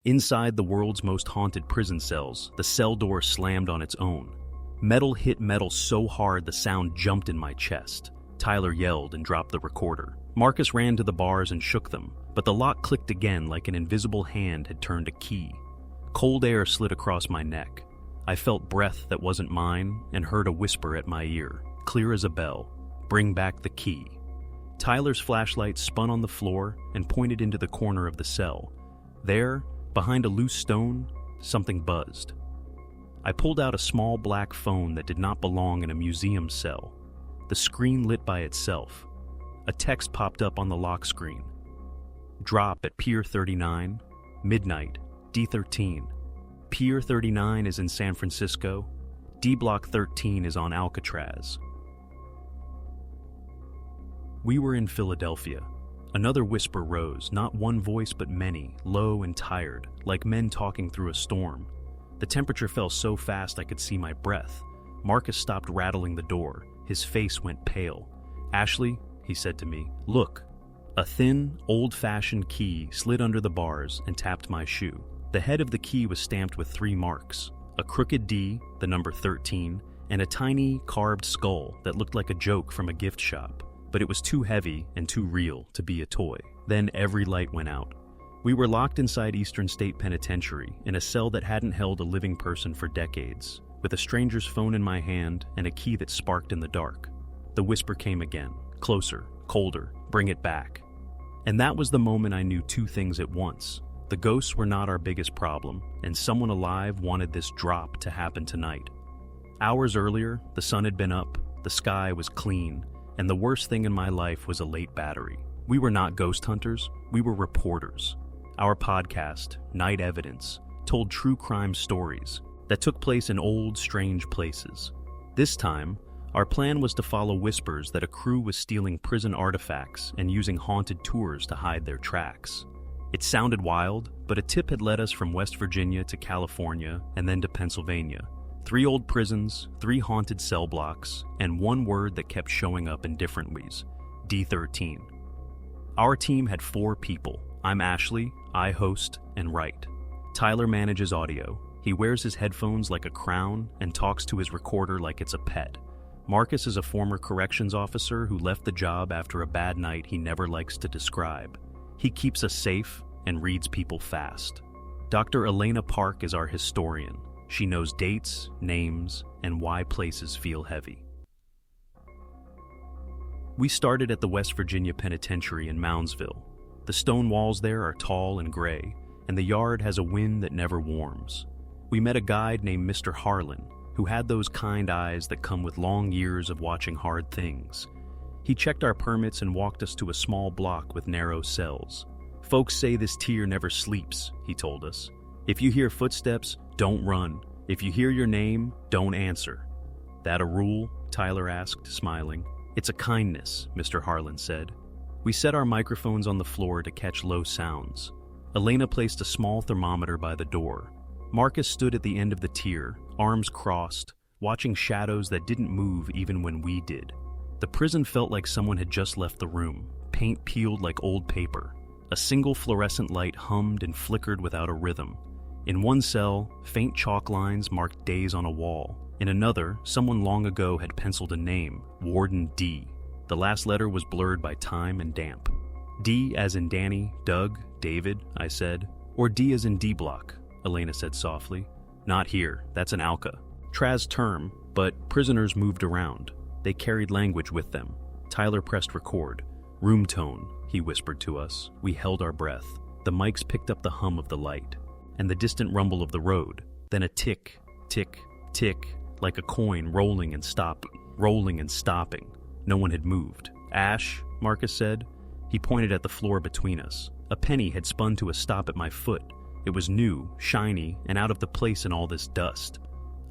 Inside the world's most haunted prison cells, the cell door slammed on its own. Metal hit metal so hard the sound jumped in my chest. Tyler yelled and dropped the recorder. Marcus ran to the bars and shook them, but the lock clicked again like an invisible hand had turned a key. Cold air slid across my neck. I felt breath that wasn't mine and heard a whisper at my ear, clear as a bell, "Bring back the key." Tyler's flashlight spun on the floor and pointed into the corner of the cell. There, behind a loose stone, something buzzed. I pulled out a small black phone that did not belong in a museum cell. The screen lit by itself. A text popped up on the lock screen. "Drop at Pier 39, midnight, D13. Pier 39 is in San Francisco. D Block 13 is on Alcatraz." We were in Philadelphia. Another whisper rose, not one voice but many, low and tired, like men talking through a storm. The temperature fell so fast I could see my breath. Marcus stopped rattling the door. His face went pale. "Ashley," he said to me, "look." A thin, old-fashioned key slid under the bars and tapped my shoe. The head of the key was stamped with 3 marks, a crooked D, the number 13, and a tiny, carved skull that looked like a joke from a gift shop. But it was too heavy and too real to be a toy. Then every light went out. We were locked inside Eastern State Penitentiary, in a cell that hadn't held a living person for decades, with a stranger's phone in my hand and a key that sparked in the dark. The whisper came again, closer, colder, "Bring it back." And that was the moment I knew 2 things at once. The ghosts were not our biggest problem, and someone alive wanted this drop to happen tonight. Hours earlier, the sun had been up, the sky was clean, and the worst thing in my life was a late battery. We were not ghost hunters, we were reporters. Our podcast, Night Evidence, told true crime stories that took place in old, strange places. This time, our plan was to follow whispers that a crew was stealing prison artifacts and using haunted tours to hide their tracks. It sounded wild, but a tip had led us from West Virginia to California and then to Pennsylvania. 3 old prisons, 3 haunted cell blocks, and 1 word that kept showing up in different ways: D13. Our team had 4 people. I'm Ashley, I host and write. Tyler manages audio. He wears his headphones like a crown and talks to his recorder like it's a pet. Marcus is a former corrections officer who left the job after a bad night he never likes to describe. He keeps us safe and reads people fast. Dr. Elena Park is our historian. She knows dates, names, and why places feel heavy. We started at the West Virginia Penitentiary in Moundsville. The stone walls there are tall and gray, and the yard has a wind that never warms. We met a guide named Mr. Harlan, who had those kind eyes that come with long years of watching hard things. He checked our permits and walked us to a small block with narrow cells. "Folks say this tier never sleeps," he told us. "If you hear footsteps, don't run. If you hear your name, don't answer." "That a rule?" Tyler asked, smiling. "It's a kindness," Mr. Harlan said. We set our microphones on the floor to catch low sounds. Elena placed a small thermometer by the door. Marcus stood at the end of the tier, arms crossed, watching shadows that didn't move even when we did. The prison felt like someone had just left the room, paint peeled like old paper. A single fluorescent light hummed and flickered without a rhythm. In one cell, faint chalk lines marked days on a wall. In another, someone long ago had penciled a name, Warden D. The last letter was blurred by time and damp. "D as in Danny, Doug, David," I said. "Or D as in D Block," Elena said softly. "Not here, that's an Alcatraz term, but prisoners moved around. They carried language with them." Tyler pressed record. "Room tone," he whispered to us. We held our breath. The mics picked up the hum of the light, and the distant rumble of the road. Then a tick, tick, tick, like a coin rolling and stopping. No one had moved. "Ash," Marcus said. He pointed at the floor between us. A penny had spun to a stop at my foot. It was new, shiny, and out of the place in all this dust.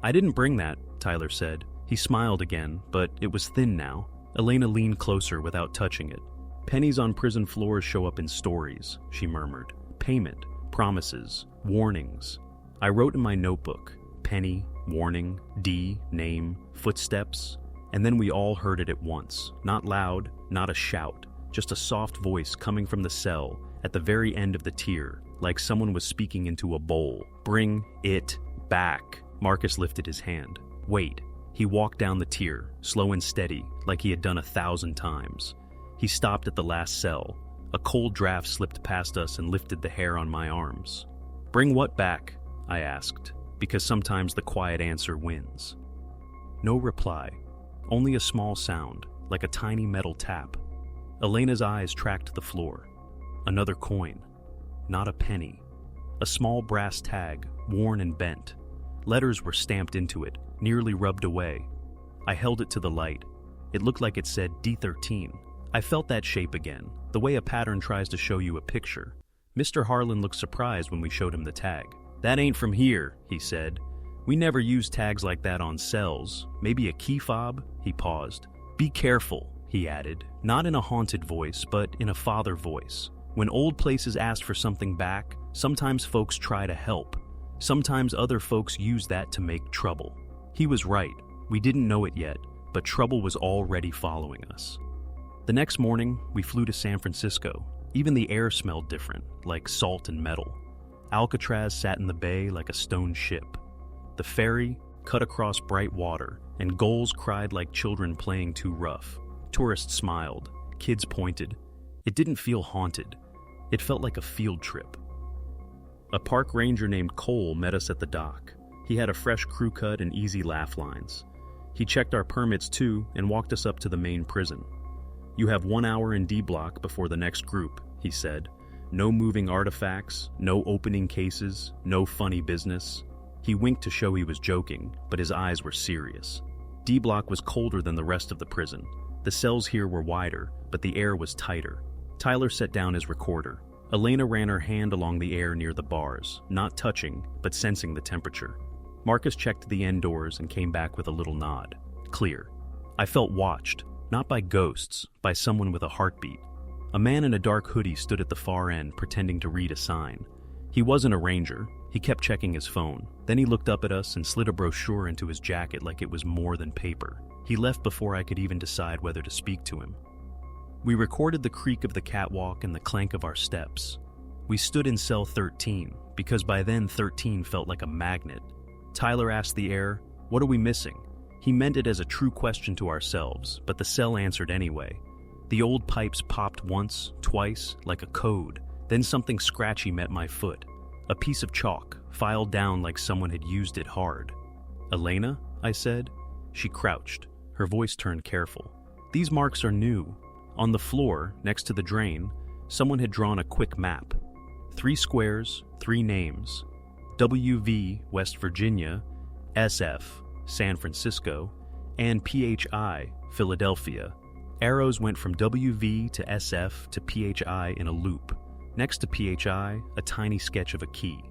"I didn't bring that," Tyler said. He smiled again, but it was thin now. Elena leaned closer without touching it. "Pennies on prison floors show up in stories," she murmured. "Payment, promises, warnings." I wrote in my notebook, penny, warning, D, name, footsteps, and then we all heard it at once. Not loud, not a shout, just a soft voice coming from the cell at the very end of the tier, like someone was speaking into a bowl. "Bring it back." Marcus lifted his hand. "Wait." He walked down the tier, slow and steady, like he had done 1,000 times. He stopped at the last cell. A cold draft slipped past us and lifted the hair on my arms. "Bring what back?" I asked, because sometimes the quiet answer wins. No reply, only a small sound, like a tiny metal tap. Elena's eyes tracked the floor. Another coin. Not a penny. A small brass tag, worn and bent. Letters were stamped into it, nearly rubbed away. I held it to the light. It looked like it said D13. I felt that shape again, the way a pattern tries to show you a picture. Mr. Harlan looked surprised when we showed him the tag. "That ain't from here," he said. "We never use tags like that on cells. Maybe a key fob?" He paused. "Be careful," he added, not in a haunted voice, but in a father voice. "When old places ask for something back, sometimes folks try to help. Sometimes other folks use that to make trouble." He was right. We didn't know it yet, but trouble was already following us. The next morning, we flew to San Francisco. Even the air smelled different, like salt and metal. Alcatraz sat in the bay like a stone ship. The ferry cut across bright water, and gulls cried like children playing too rough. Tourists smiled. Kids pointed. It didn't feel haunted. It felt like a field trip. A park ranger named Cole met us at the dock. He had a fresh crew cut and easy laugh lines. He checked our permits too and walked us up to the main prison. "You have 1 hour in D block before the next group," he said. "No moving artifacts, no opening cases, no funny business." He winked to show he was joking, but his eyes were serious. D block was colder than the rest of the prison. The cells here were wider, but the air was tighter. Tyler set down his recorder. Elena ran her hand along the air near the bars, not touching, but sensing the temperature. Marcus checked the end doors and came back with a little nod. Clear. I felt watched, not by ghosts, by someone with a heartbeat. A man in a dark hoodie stood at the far end, pretending to read a sign. He wasn't a ranger. He kept checking his phone. Then he looked up at us and slid a brochure into his jacket like it was more than paper. He left before I could even decide whether to speak to him. We recorded the creak of the catwalk and the clank of our steps. We stood in cell 13, because by then 13 felt like a magnet. Tyler asked the air, "What are we missing?" He meant it as a true question to ourselves, but the cell answered anyway. The old pipes popped once, twice, like a code. Then something scratchy met my foot. A piece of chalk, filed down like someone had used it hard. "Elena?" I said. She crouched. Her voice turned careful. "These marks are new." On the floor, next to the drain, someone had drawn a quick map. 3 squares, 3 names. WV, West Virginia, SF, San Francisco, and PHI, Philadelphia. Arrows went from WV to SF to PHI in a loop. Next to PHI, a tiny sketch of a key.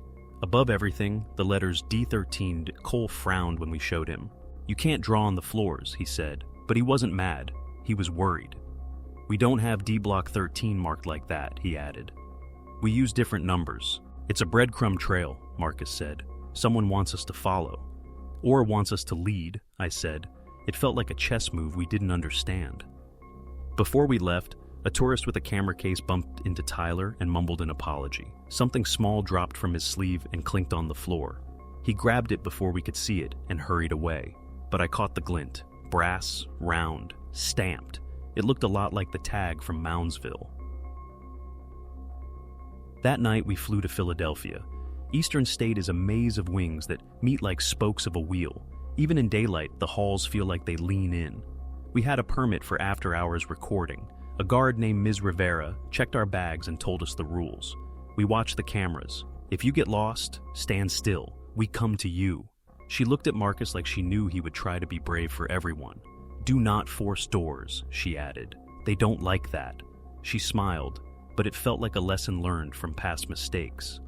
Above everything, the letters D13. Cole frowned when we showed him. "You can't draw on the floors," he said, but he wasn't mad. He was worried. "We don't have D block 13 marked like that," he added. "We use different numbers. It's a breadcrumb trail," Marcus said. "Someone wants us to follow." "Or wants us to lead," I said. It felt like a chess move we didn't understand. Before we left, a tourist with a camera case bumped into Tyler and mumbled an apology. Something small dropped from his sleeve and clinked on the floor. He grabbed it before we could see it and hurried away. But I caught the glint. Brass, round, stamped. It looked a lot like the tag from Moundsville. That night we flew to Philadelphia. Eastern State is a maze of wings that meet like spokes of a wheel. Even in daylight, the halls feel like they lean in. We had a permit for after-hours recording. A guard named Ms. Rivera checked our bags and told us the rules. We watched the cameras. "If you get lost, stand still. We come to you." She looked at Marcus like she knew he would try to be brave for everyone. "Do not force doors," she added. "They don't like that." She smiled, but it felt like a lesson learned from past mistakes.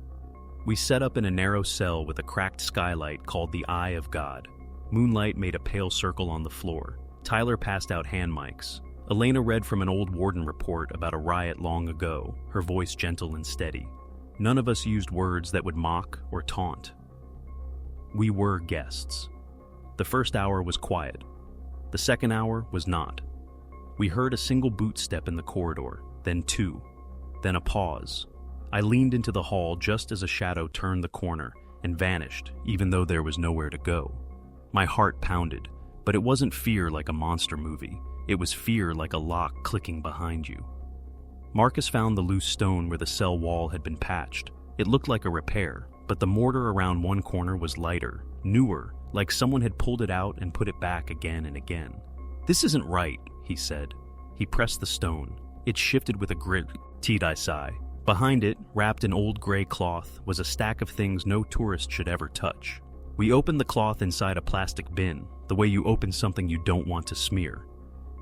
We set up in a narrow cell with a cracked skylight called the Eye of God. Moonlight made a pale circle on the floor. Tyler passed out hand mics. Elena read from an old warden report about a riot long ago, her voice gentle and steady. None of us used words that would mock or taunt. We were guests. The first hour was quiet. The second hour was not. We heard a single boot step in the corridor, then 2, then a pause. I leaned into the hall just as a shadow turned the corner and vanished, even though there was nowhere to go. My heart pounded, but it wasn't fear like a monster movie. It was fear like a lock clicking behind you. Marcus found the loose stone where the cell wall had been patched. It looked like a repair, but the mortar around one corner was lighter, newer, like someone had pulled it out and put it back again and again. "This isn't right," he said. He pressed the stone. It shifted with a gritty sigh. Behind it, wrapped in old gray cloth, was a stack of things no tourist should ever touch. We opened the cloth inside a plastic bin, the way you open something you don't want to smear.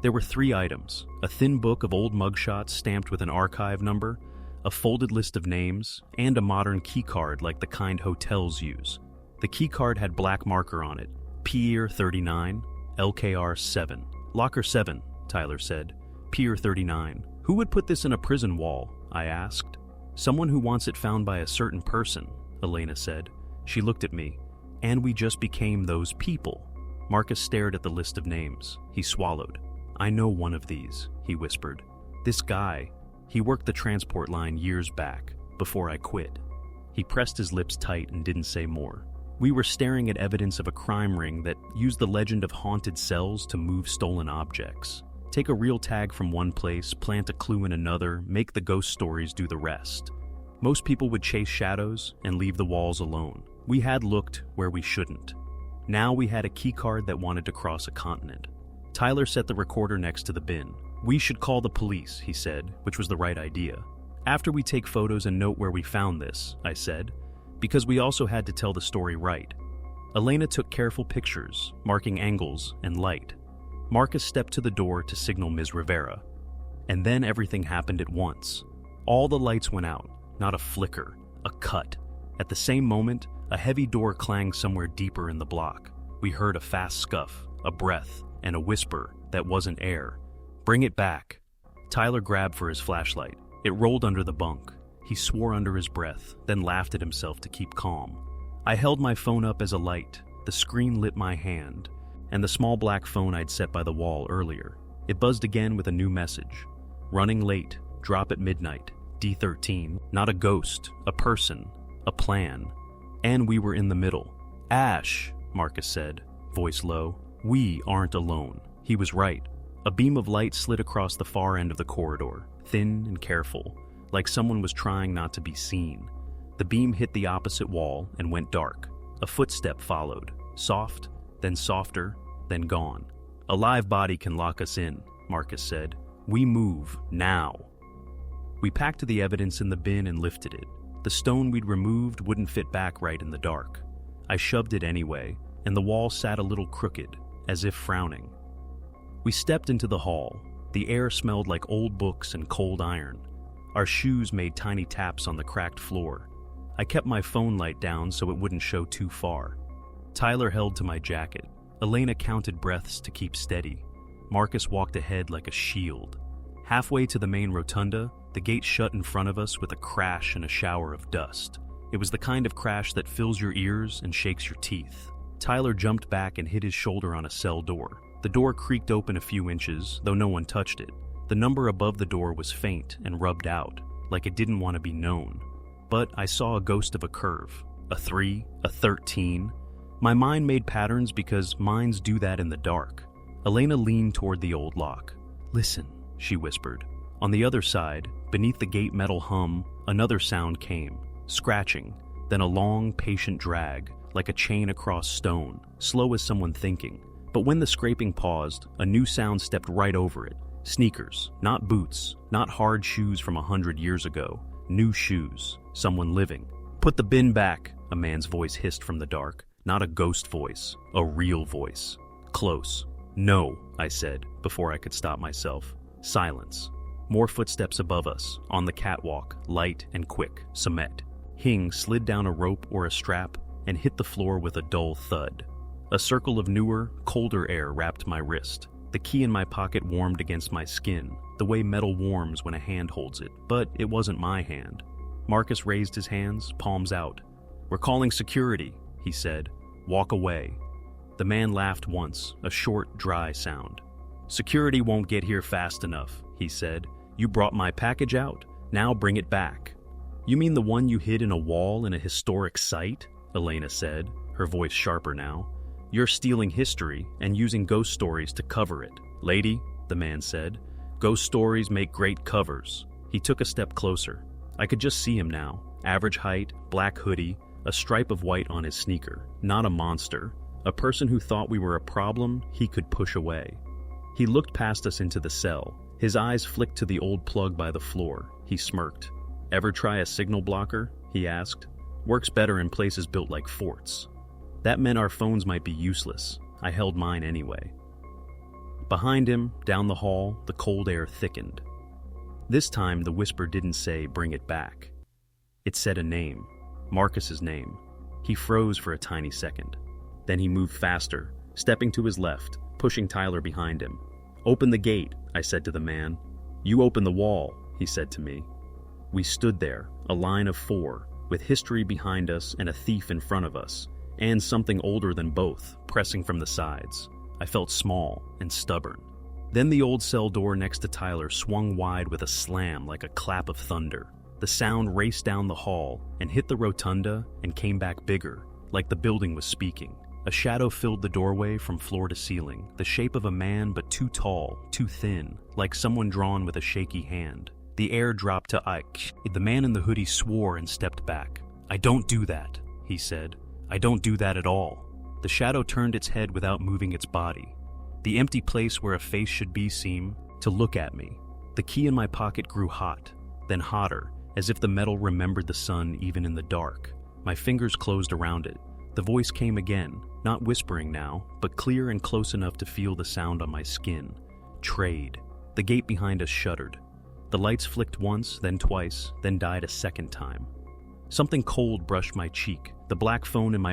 There were 3 items: a thin book of old mugshots stamped with an archive number, a folded list of names, and a modern keycard like the kind hotels use. The keycard had black marker on it: Pier 39, LKR 7. "Locker 7, Tyler said. "Pier 39. "Who would put this in a prison wall?" I asked. "Someone who wants it found by a certain person," Elena said. She looked at me. "And we just became those people." Marcus stared at the list of names. He swallowed. "I know one of these," he whispered. "This guy, he worked the transport line years back, before I quit." He pressed his lips tight and didn't say more. We were staring at evidence of a crime ring that used the legend of haunted cells to move stolen objects. Take a real tag from one place, plant a clue in another, make the ghost stories do the rest. Most people would chase shadows and leave the walls alone. We had looked where we shouldn't. Now we had a keycard that wanted to cross a continent. Tyler set the recorder next to the bin. "We should call the police," he said, which was the right idea. "After we take photos and note where we found this," I said, because we also had to tell the story right. Elena took careful pictures, marking angles and light. Marcus stepped to the door to signal Ms. Rivera. And then everything happened at once. All the lights went out, not a flicker, a cut. At the same moment, a heavy door clanged somewhere deeper in the block. We heard a fast scuff, a breath, and a whisper that wasn't air. "Bring it back." Tyler grabbed for his flashlight. It rolled under the bunk. He swore under his breath, then laughed at himself to keep calm. I held my phone up as a light. The screen lit my hand, and the small black phone I'd set by the wall earlier. It buzzed again with a new message. "Running late, drop at midnight, D13, not a ghost, a person, a plan." And we were in the middle. "Ash," Marcus said, voice low, "we aren't alone." He was right. A beam of light slid across the far end of the corridor, thin and careful, like someone was trying not to be seen. The beam hit the opposite wall and went dark. A footstep followed, soft, then softer, then gone. "A live body can lock us in," Marcus said. "We move, now." We packed the evidence in the bin and lifted it. The stone we'd removed wouldn't fit back right in the dark. I shoved it anyway, and the wall sat a little crooked, as if frowning. We stepped into the hall. The air smelled like old books and cold iron. Our shoes made tiny taps on the cracked floor. I kept my phone light down so it wouldn't show too far. Tyler held to my jacket. Elena counted breaths to keep steady. Marcus walked ahead like a shield. Halfway to the main rotunda, the gate shut in front of us with a crash and a shower of dust. It was the kind of crash that fills your ears and shakes your teeth. Tyler jumped back and hit his shoulder on a cell door. The door creaked open a few inches, though no one touched it. The number above the door was faint and rubbed out, like it didn't want to be known. But I saw a ghost of a curve. A 3, a 13. My mind made patterns because minds do that in the dark. Elena leaned toward the old lock. "Listen," she whispered. On the other side, beneath the gate metal hum, another sound came. Scratching, then a long, patient drag, like a chain across stone, slow as someone thinking. But when the scraping paused, a new sound stepped right over it. Sneakers, not boots, not hard shoes from 100 years ago. New shoes, someone living. "Put the bin back," a man's voice hissed from the dark. Not a ghost voice, a real voice. Close. "No," I said, before I could stop myself. Silence. More footsteps above us, on the catwalk, light and quick, cement. Hing slid down a rope or a strap and hit the floor with a dull thud. A circle of newer, colder air wrapped my wrist. The key in my pocket warmed against my skin, the way metal warms when a hand holds it, but it wasn't my hand. Marcus raised his hands, palms out. "We're calling security," he said. "Walk away." The man laughed once, a short, dry sound. "Security won't get here fast enough," he said. "You brought my package out, now bring it back." You mean the one you hid in a wall in a historic site? Elena said, her voice sharper now. You're stealing history and using ghost stories to cover it. Lady, the man said, ghost stories make great covers. He took a step closer. I could just see him now. Average height, black hoodie, a stripe of white on his sneaker. Not a monster. A person who thought we were a problem he could push away. He looked past us into the cell. His eyes flicked to the old plug by the floor. He smirked. Ever try a signal blocker? He asked. Works better in places built like forts. That meant our phones might be useless. I held mine anyway. Behind him, down the hall, the cold air thickened. This time the whisper didn't say, bring it back. It said a name. Marcus's name. He froze for a tiny second. Then he moved faster, stepping to his left, pushing Tyler behind him. Open the gate, I said to the man. You open the wall, he said to me. We stood there, a line of 4, with history behind us and a thief in front of us, and something older than both, pressing from the sides. I felt small and stubborn. Then the old cell door next to Tyler swung wide with a slam like a clap of thunder. The sound raced down the hall and hit the rotunda and came back bigger, like the building was speaking. A shadow filled the doorway from floor to ceiling, the shape of a man but too tall, too thin, like someone drawn with a shaky hand. The air dropped to Ike. The man in the hoodie swore and stepped back. I don't do that, he said. I don't do that at all. The shadow turned its head without moving its body. The empty place where a face should be seemed to look at me. The key in my pocket grew hot, then hotter, as if the metal remembered the sun even in the dark. My fingers closed around it. The voice came again, not whispering now, but clear and close enough to feel the sound on my skin. Trade. The gate behind us shuddered. The lights flicked once, then twice, then died a second time. Something cold brushed my cheek. The black phone in my